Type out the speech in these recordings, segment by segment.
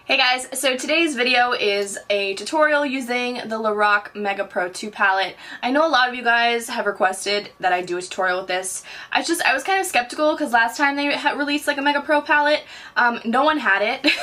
Hey guys, so today's video is a tutorial using the LORAC Mega Pro 2 palette. I know a lot of you guys have requested that I do a tutorial with this. I was kind of skeptical because last time they released like a Mega Pro palette, no one had it.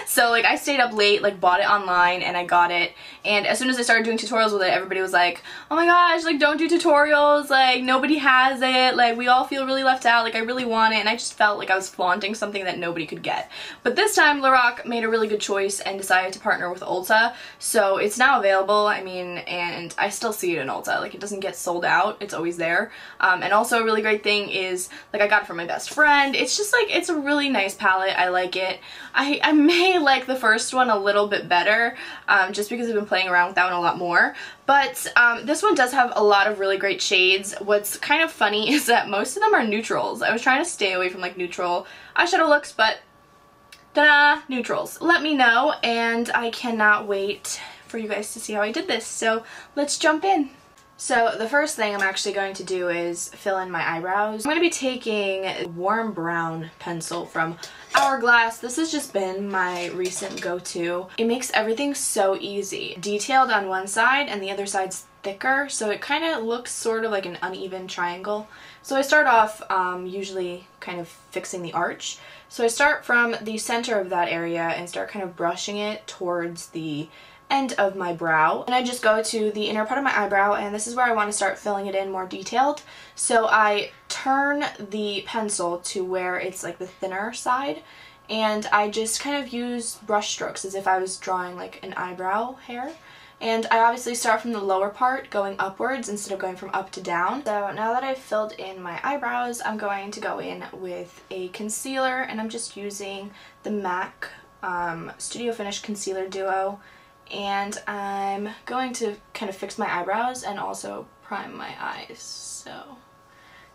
So like I stayed up late, like bought it online and I got it. And as soon as I started doing tutorials with it, everybody was like, oh my gosh, like don't do tutorials, like nobody has it, like we all feel really left out, like I really want it. And I just felt like I was flaunting something that nobody could get. But this time LORAC made a really good choice and decided to partner with Ulta, so it's now available. I mean, and I still see it in Ulta, like it doesn't get sold out, it's always there. And also a really great thing is, like, I got it from my best friend. It's just like, it's a really nice palette. I like it. I may like the first one a little bit better, just because I've been playing around with that one a lot more. But this one does have a lot of really great shades. What's kind of funny is that most of them are neutrals. I was trying to stay away from like neutral eyeshadow looks, but ta-da, neutrals. Let me know, and I cannot wait for you guys to see how I did this. So let's jump in. So the first thing I'm actually going to do is fill in my eyebrows. I'm going to be taking a warm brown pencil from Hourglass. This has just been my recent go-to. It makes everything so easy. Detailed on one side and the other side's thicker, so it kind of looks sort of like an uneven triangle. So I start off usually kind of fixing the arch. So I start from the center of that area and start kind of brushing it towards the end of my brow, and I just go to the inner part of my eyebrow, and this is where I want to start filling it in more detailed. So I turn the pencil to where it's like the thinner side, and I just kind of use brush strokes as if I was drawing like an eyebrow hair. And I obviously start from the lower part going upwards instead of going from up to down. So now that I've filled in my eyebrows, I'm going to go in with a concealer, and I'm just using the MAC Studio Finish Concealer Duo. And I'm going to kind of fix my eyebrows and also prime my eyes. So I'm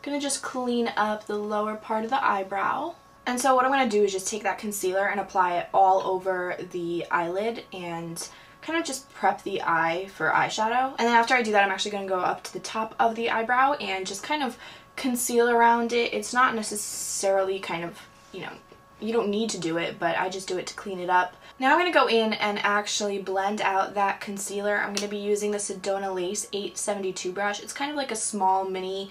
gonna just clean up the lower part of the eyebrow. And so what I'm going to do is just take that concealer and apply it all over the eyelid and kind of just prep the eye for eyeshadow. And then after I do that, I'm actually going to go up to the top of the eyebrow and just kind of conceal around it. It's not necessarily kind of, you know, you don't need to do it, but I just do it to clean it up. Now I'm going to go in and actually blend out that concealer. I'm going to be using the Sedona Lace 872 brush. It's kind of like a small mini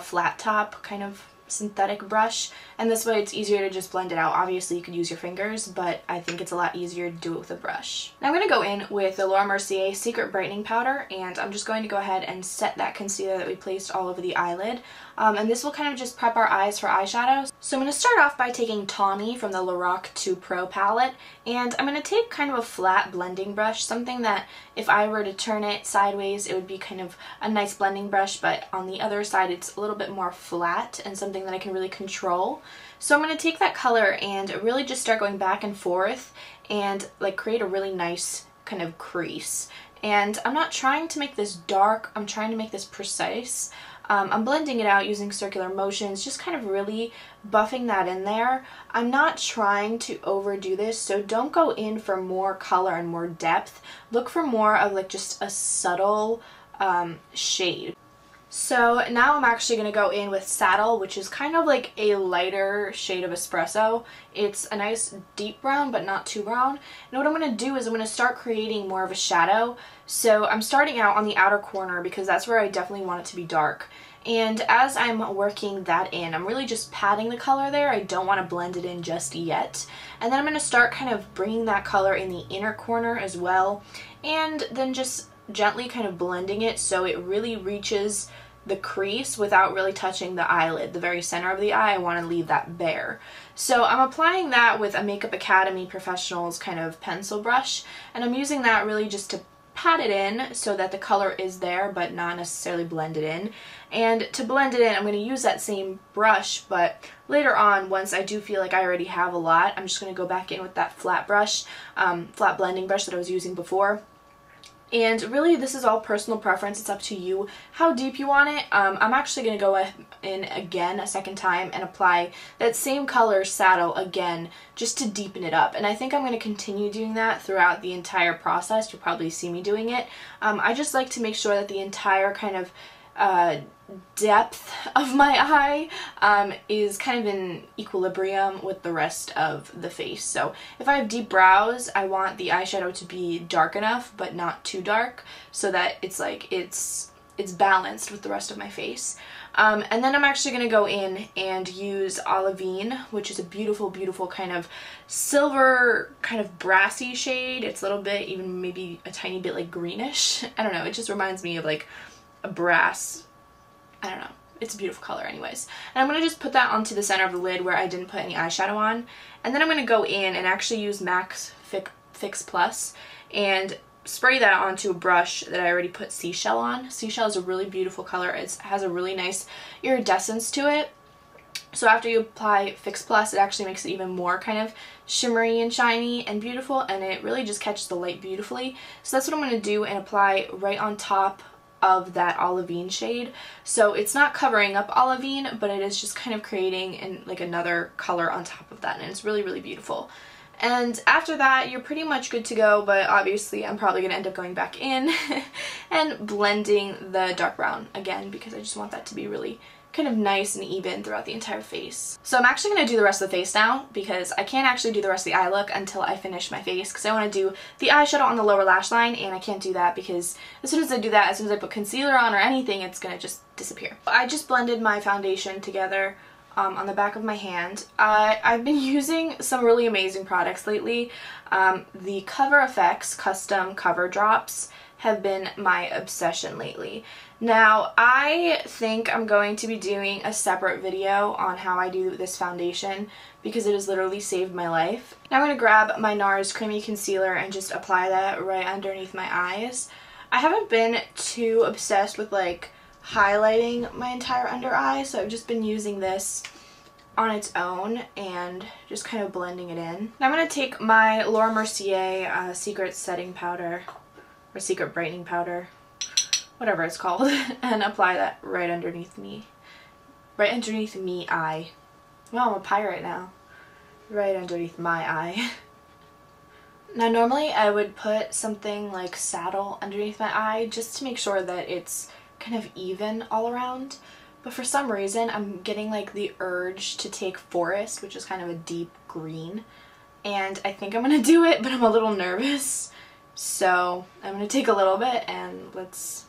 flat top kind of synthetic brush, and this way it's easier to just blend it out. Obviously you could use your fingers, but I think it's a lot easier to do it with a brush. Now I'm going to go in with the Laura Mercier Secret Brightening Powder, and I'm just going to go ahead and set that concealer that we placed all over the eyelid. And this will kind of just prep our eyes for eyeshadow. So I'm going to start off by taking Tawny from the LORAC 2 Pro palette, and I'm going to take kind of a flat blending brush, something that if I were to turn it sideways it would be kind of a nice blending brush, but on the other side it's a little bit more flat and something that I can really control. So I'm going to take that color and really just start going back and forth and like create a really nice kind of crease. And I'm not trying to make this dark, I'm trying to make this precise. I'm blending it out using circular motions, just kind of really buffing that in there. I'm not trying to overdo this, so don't go in for more color and more depth. Look for more of like just a subtle shade. So now I'm actually going to go in with Saddle, which is kind of like a lighter shade of espresso. It's a nice deep brown, but not too brown. And what I'm going to do is I'm going to start creating more of a shadow. So I'm starting out on the outer corner because that's where I definitely want it to be dark. And as I'm working that in, I'm really just patting the color there. I don't want to blend it in just yet. And then I'm going to start kind of bringing that color in the inner corner as well. And then just gently kind of blending it so it really reaches the crease without really touching the eyelid. The very center of the eye, I want to leave that bare. So I'm applying that with a Makeup Academy Professional's kind of pencil brush, and I'm using that really just to pat it in so that the color is there but not necessarily blended in. And to blend it in, I'm going to use that same brush, but later on, once I do feel like I already have a lot, I'm just going to go back in with that flat brush, flat blending brush that I was using before. And really this is all personal preference, it's up to you how deep you want it. I'm actually going to go in again a second time and apply that same color Saddle again just to deepen it up. And I think I'm going to continue doing that throughout the entire process. You'll probably see me doing it. I just like to make sure that the entire kind of depth of my eye is kind of in equilibrium with the rest of the face. So if I have deep brows, I want the eyeshadow to be dark enough but not too dark, so that it's like it's balanced with the rest of my face. And then I'm actually going to go in and use Olivine, which is a beautiful, beautiful kind of silver, kind of brassy shade. It's a little bit, even maybe a tiny bit like greenish. I don't know, it just reminds me of like a brass, I don't know. It's a beautiful color anyways. And I'm going to just put that onto the center of the lid where I didn't put any eyeshadow on. And then I'm going to go in and actually use MAC Fix Plus and spray that onto a brush that I already put Seashell on. Seashell is a really beautiful color. It has a really nice iridescence to it. So after you apply Fix Plus, it actually makes it even more kind of shimmery and shiny and beautiful, and it really just catches the light beautifully. So that's what I'm going to do and apply right on top of that Olivine shade. So it's not covering up Olivine, but it is just kind of creating like another color on top of that, and it's really, really beautiful. And after that, you're pretty much good to go, but obviously I'm probably going to end up going back in and blending the dark brown again, because I just want that to be really kind of nice and even throughout the entire face. So I'm actually going to do the rest of the face now, because I can't actually do the rest of the eye look until I finish my face, because I want to do the eyeshadow on the lower lash line, and I can't do that because as soon as I do that, as soon as I put concealer on or anything, it's going to just disappear. I just blended my foundation together on the back of my hand. I've been using some really amazing products lately. The Cover FX custom cover drops have been my obsession lately. Now, I think I'm going to be doing a separate video on how I do this foundation, because it has literally saved my life. Now I'm going to grab my NARS Creamy Concealer and just apply that right underneath my eyes. I haven't been too obsessed with like highlighting my entire under eye, so I've just been using this on its own and just kind of blending it in. Now I'm going to take my Laura Mercier Secret Setting Powder, or Secret Brightening Powder, whatever it's called, and apply that right underneath me. Right underneath me eye. Well, I'm a pirate now. Right underneath my eye. Now normally I would put something like saddle underneath my eye just to make sure that it's kind of even all around. But for some reason I'm getting like the urge to take Forest, which is kind of a deep green. And I think I'm going to do it, but I'm a little nervous. So I'm going to take a little bit and let's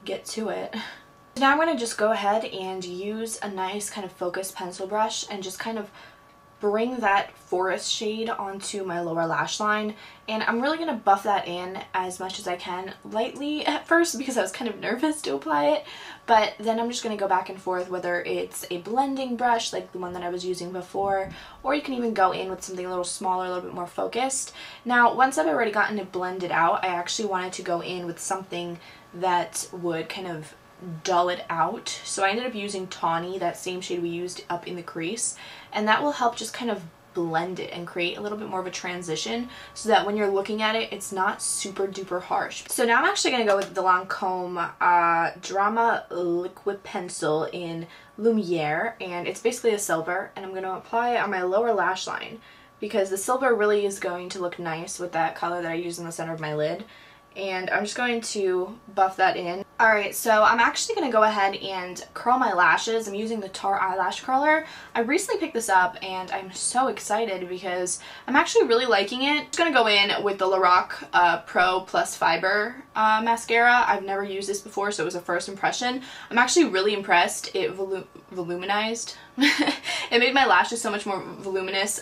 get to it. Now I'm going to just go ahead and use a nice kind of focused pencil brush and just kind of bring that Forest shade onto my lower lash line, and I'm really going to buff that in as much as I can, lightly at first because I was kind of nervous to apply it, but then I'm just going to go back and forth, whether it's a blending brush like the one that I was using before, or you can even go in with something a little smaller, a little bit more focused. Now once I've already gotten it blended out, I actually wanted to go in with something that would kind of dull it out, so I ended up using Tawny, that same shade we used up in the crease, and that will help just kind of blend it and create a little bit more of a transition so that when you're looking at it, it's not super duper harsh. So now I'm actually going to go with the Lancome Drama Liquid Pencil in Lumiere, and it's basically a silver, and I'm going to apply it on my lower lash line because the silver really is going to look nice with that color that I use in the center of my lid. And I'm just going to buff that in. Alright, so I'm actually going to go ahead and curl my lashes. I'm using the Tarte eyelash curler. I recently picked this up and I'm so excited because I'm actually really liking it. I'm just going to go in with the LORAC Pro Plus Fiber mascara. I've never used this before, so it was a first impression. I'm actually really impressed. It voluminized. It made my lashes so much more voluminous.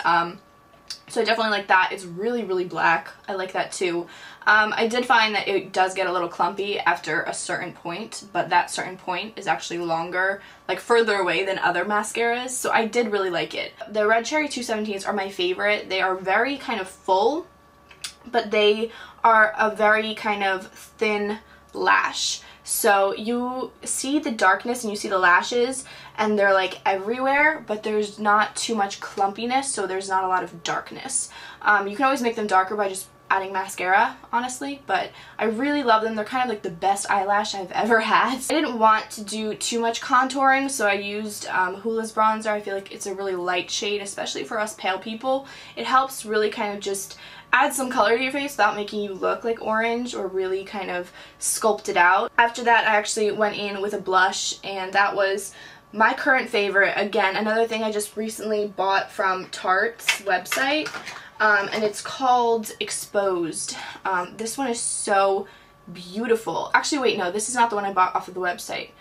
So I definitely like that. It's really, really black. I like that too. I did find that it does get a little clumpy after a certain point, but that certain point is actually longer, like further away than other mascaras, so I did really like it. The Red Cherry 217s are my favorite. They are very kind of full, but they are a very kind of thin lash. So you see the darkness and you see the lashes and they're like everywhere, but there's not too much clumpiness, so there's not a lot of darkness. You can always make them darker by just adding mascara, honestly, but I really love them. They're kind of like the best eyelash I've ever had. I didn't want to do too much contouring, so I used Hula's bronzer. I feel like it's a really light shade, especially for us pale people. It helps really kind of just add some color to your face without making you look like orange or really kind of sculpt it out. After that, I actually went in with a blush, and that was my current favorite. Again, another thing I just recently bought from Tarte's website, and it's called Exposed. This one is so beautiful. Actually, wait, no, this is not the one I bought off of the website.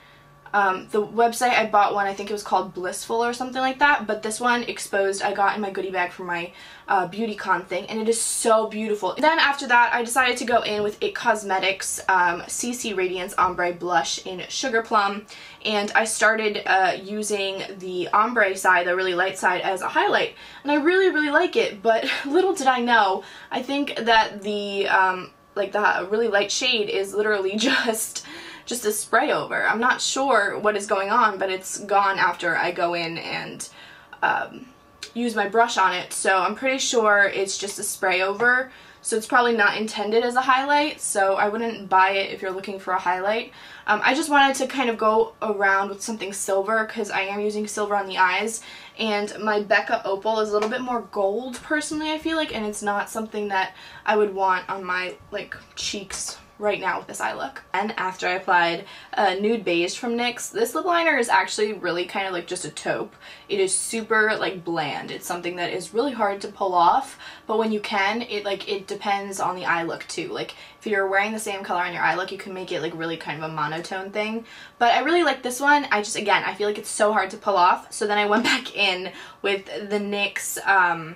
The website I bought one, I think it was called Blissful or something like that, but this one, Exposed, I got in my goodie bag for my BeautyCon thing, and it is so beautiful. Then after that, I decided to go in with IT Cosmetics CC Radiance Ombre Blush in Sugar Plum, and I started using the ombre side, the really light side, as a highlight, and I really, really like it, but little did I know, I think that the really light shade is literally just a spray over. I'm not sure what is going on, but it's gone after I go in and use my brush on it, so I'm pretty sure it's just a spray over, so it's probably not intended as a highlight, so I wouldn't buy it if you're looking for a highlight. I just wanted to kind of go around with something silver because I am using silver on the eyes, and my Becca Opal is a little bit more gold personally, I feel like, and it's not something that I would want on my like cheeks right now with this eye look. And after I applied Nude Beige from NYX, this lip liner is actually really kind of like just a taupe. It is super like bland. It's something that is really hard to pull off, but when you can, it depends on the eye look too. Like if you're wearing the same color on your eye look, you can make it like really kind of a monotone thing. But I really like this one. I feel like it's so hard to pull off, so then I went back in with the NYX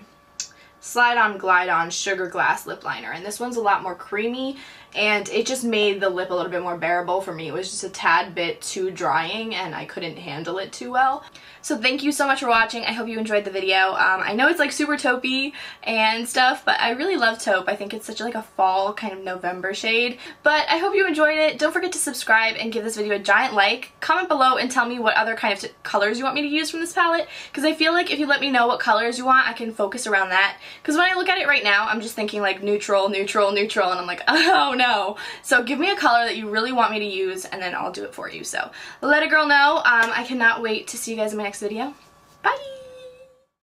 Slide On Glide On Sugar Glass lip liner, and this one's a lot more creamy, and it just made the lip a little bit more bearable for me. It was just a tad bit too drying, and I couldn't handle it too well. So thank you so much for watching. I hope you enjoyed the video. I know it's like super taupey and stuff, but I really love taupe. I think it's such like a fall kind of November shade. But I hope you enjoyed it. Don't forget to subscribe and give this video a giant like. Comment below and tell me what other kind of colors you want me to use from this palette, because I feel like if you let me know what colors you want, I can focus around that. Because when I look at it right now, I'm just thinking like neutral, neutral, neutral, and I'm like, oh no. So give me a color that you really want me to use, and then I'll do it for you. So let a girl know. I cannot wait to see you guys in my next video. Bye!